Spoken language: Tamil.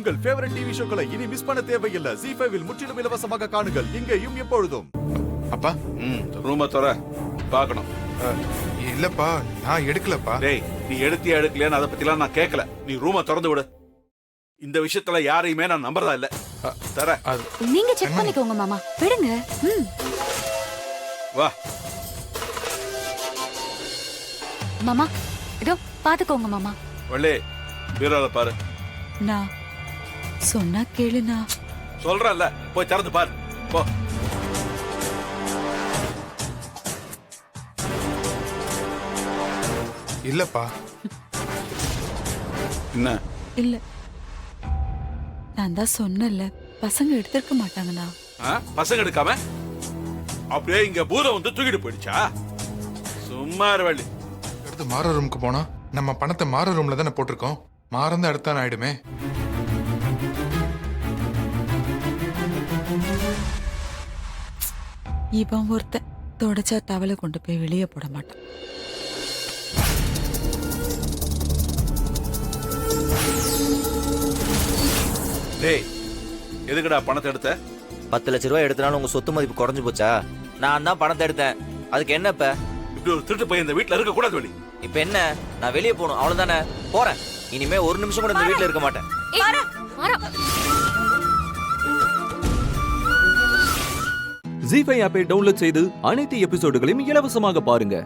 உங்கள் ஃபேவரட் டிவி ஷோக்களை இனி மிஸ் பண்ண தேவையில்லை. ZEE5 இல் முற்றிலும் இலவசமாக காணுங்கள். இங்கேயும் எப்பொழுதும். அப்பா ரூமை தர பார்க்கணும். இல்லப்பா, நான் எடுக்கலப்பா. டேய், நீ எடுத்தியா எடுக்கலையான்னு அதை பத்திலாம் நான் கேட்கல. நீ ரூமை திறந்து விடு. இந்த விஷயத்துல யாரையுமே நான் நம்புறதா இல்ல. தர நீங்க செக் பண்ணிக்கோங்க மாமா. விடுங்க. வா மாமா, இதோ பாத்துக்கோங்க மாமா. வள்ளி, பீரோல பாரு. நான் சொன்னா கேளுனா. சொல்றேன்ல, போய் திறந்து பாரு. போ. இல்லப்பா. என்ன? இல்ல, நான் தான் சொன்னல, பசங்க எடுத்திருக்க மாட்டாங்கண்ணா. பசங்க எடுக்காம அப்படியே இங்க பூதம் வந்து தூக்கிட்டு போயிடுச்சா? சும்மா வள்ளி. அடுத்து மாற ரூமுக்கு போனா நம்ம பணத்தை மாற ரூம்ல தானே போட்டிருக்கோம். மாறந்த அடுத்தான் ஆயிடுமே. இவன் ஒருத்தன் தொடச்சா டவலை கொண்டு போய் வெளியே போட மாட்டான். டேய், எதுக்குடா பணத்தை எடுத்த? 10 லட்ச ரூபாய் எடுத்தனால உங்க சொத்து மதிப்பு குறைஞ்சு போச்சா? நான் தான் பணத்தை எடுத்தேன். அதுக்கு என்ன இப்ப? இப்படி ஒரு திருட்டு பையன் இந்த வீட்டுல இருக்க கூடாது வள்ளி. இப்ப என்ன? நான் வெளியே போகணும், அவ்வளவுதானே. போறேன். இனிமே ஒரு நிமிஷம் கூட இந்த வீட்டுல இருக்க மாட்டேன். ZEE5 ஆப்பை டவுன்லோட் செய்து அனைத்து எபிசோடுகளையும் இலவசமாக பாருங்க.